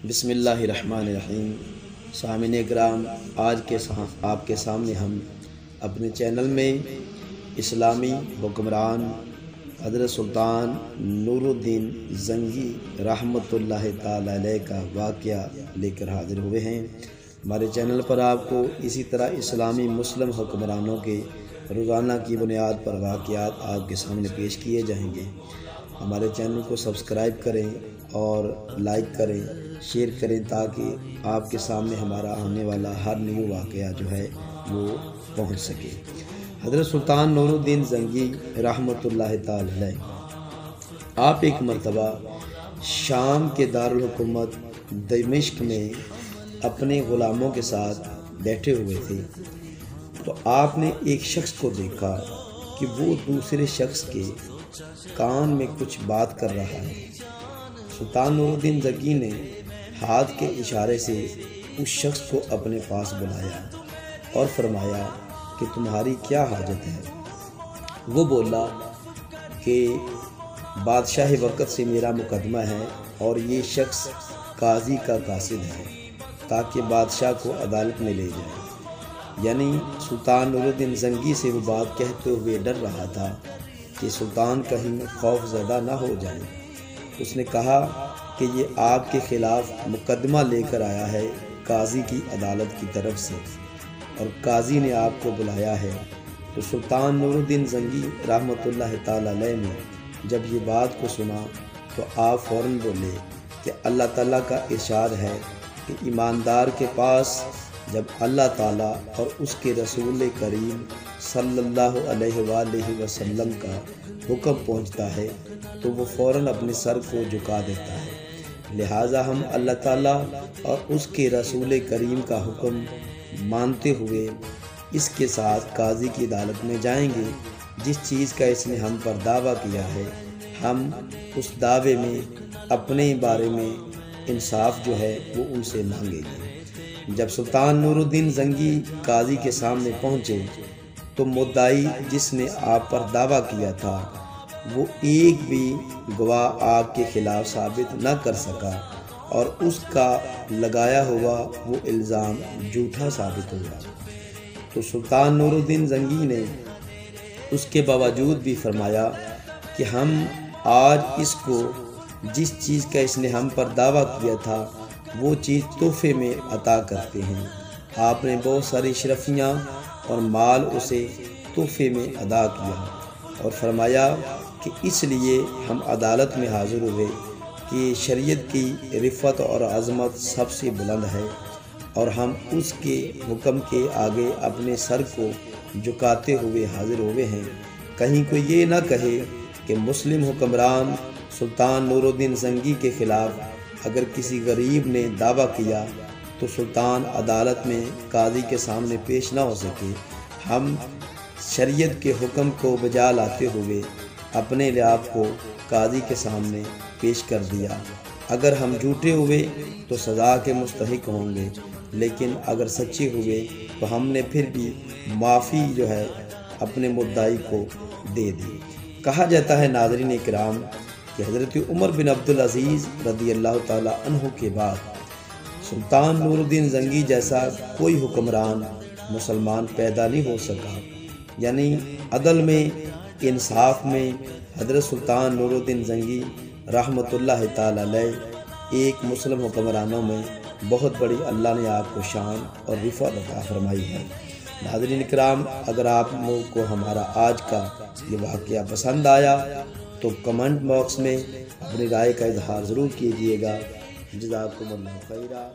بسم اللہ الرحمن الرحیم۔ سامعین کرام، آج کے آپ کے سامنے ہم اپنے چینل میں اسلامی حکمران حضرت سلطان نورالدین زنگی رحمۃ اللہ تعالی علیہ کا واقعہ لے کر حاضر ہوئے ہیں۔ ہمارے چینل پر آپ کو اسی طرح اسلامی مسلم حکمرانوں کے روزانہ کی بنیاد پر واقعات آپ کے سامنے پیش کیے جائیں گے۔ ہمارے چینل کو سبسکرائب کریں اور لائک کریں، شیئر کریں تاکہ آپ کے سامنے ہمارا آنے والا ہر نیو واقعہ جو ہے وہ پہنچ سکے۔ حضرت سلطان نورالدین زنگی رحمۃ اللہ تعالی علیہ آپ ایک مرتبہ شام کے دارالحکومت دمشق میں اپنے غلاموں کے ساتھ بیٹھے ہوئے تھے تو آپ نے ایک شخص کو دیکھا کہ وہ دوسرے شخص کے کان میں کچھ بات کر رہا ہے۔ سلطان نورالدین زنگی نے ہاتھ کے اشارے سے اس شخص کو اپنے پاس بلایا اور فرمایا کہ تمہاری کیا حاجت ہے؟ وہ بولا کہ بادشاہ وقت سے میرا مقدمہ ہے اور یہ شخص قاضی کا قاصد ہے تاکہ بادشاہ کو عدالت میں لے جائے۔ یعنی سلطان نورالدین زنگی سے وہ بات کہتے ہوئے ڈر رہا تھا کہ سلطان کہیں خوف زدہ نہ ہو جائے۔ اس نے کہا کہ یہ آپ کے خلاف مقدمہ لے کر آیا ہے قاضی کی عدالت کی طرف سے، اور قاضی نے آپ کو بلایا ہے۔ تو سلطان نورالدین زنگی رحمۃ اللہ تعالی علیہ نے جب یہ بات کو سنا تو آپ فوراً بولے کہ اللہ تعالیٰ کا ارشاد ہے کہ ایماندار کے پاس جب اللہ تعالیٰ اور اس کے رسول کریم صلی اللہ علیہ وآلہ وسلم کا حکم پہنچتا ہے تو وہ فوراً اپنے سر کو جھکا دیتا ہے۔ لہٰذا ہم اللہ تعالیٰ اور اس کے رسول کریم کا حکم مانتے ہوئے اس کے ساتھ قاضی کی عدالت میں جائیں گے۔ جس چیز کا اس نے ہم پر دعویٰ کیا ہے ہم اس دعوے میں اپنے بارے میں انصاف جو ہے وہ ان سے مانگیں گے۔ جب سلطان نورالدین زنگی قاضی کے سامنے پہنچے تو مدعی جس نے آپ پر دعویٰ کیا تھا وہ ایک بھی گواہ آپ کے خلاف ثابت نہ کر سکا اور اس کا لگایا ہوا وہ الزام جھوٹا ثابت ہوا۔ تو سلطان نورالدین زنگی نے اس کے باوجود بھی فرمایا کہ ہم آج اس کو جس چیز کا اس نے ہم پر دعویٰ کیا تھا وہ چیز تحفے میں عطا کرتے ہیں۔ آپ نے بہت ساری اشرفیاں اور مال اسے تحفے میں ادا کیا اور فرمایا کہ اس لیے ہم عدالت میں حاضر ہوئے کہ شریعت کی رفعت اور عظمت سب سے بلند ہے اور ہم اس کے حکم کے آگے اپنے سر کو جھکاتے ہوئے حاضر ہوئے ہیں۔ کہیں کوئی یہ نہ کہے کہ مسلم حکمران سلطان نورالدین زنگی کے خلاف اگر کسی غریب نے دعویٰ کیا تو سلطان عدالت میں قاضی کے سامنے پیش نہ ہو سکے۔ ہم شریعت کے حکم کو بجا لاتے ہوئے اپنے آپ کو قاضی کے سامنے پیش کر دیا۔ اگر ہم جھوٹے ہوئے تو سزا کے مستحق ہوں گے، لیکن اگر سچے ہوئے تو ہم نے پھر بھی معافی جو ہے اپنے مدعی کو دے دی۔ کہا جاتا ہے ناظرین اکرام کہ حضرت عمر بن عبدالعزیز رضی اللہ تعالیٰ عنہ کے بعد سلطان نورالدین زنگی جیسا کوئی حکمران مسلمان پیدا نہیں ہو سکا۔ یعنی عدل میں، انصاف میں حضرت سلطان نورالدین زنگی رحمۃ اللہ تعالی علیہ ایک مسلم حکمرانوں میں بہت بڑی اللہ نے آپ کو شان اور رفعت عطا فرمائی ہے۔ ناظرین کرام، اگر آپ لوگوں کو ہمارا آج کا یہ واقعہ پسند آیا تو کمنٹ باکس میں اپنی رائے کا اظہار ضرور کیجیے گا۔ جزاکم اللہ خیرا۔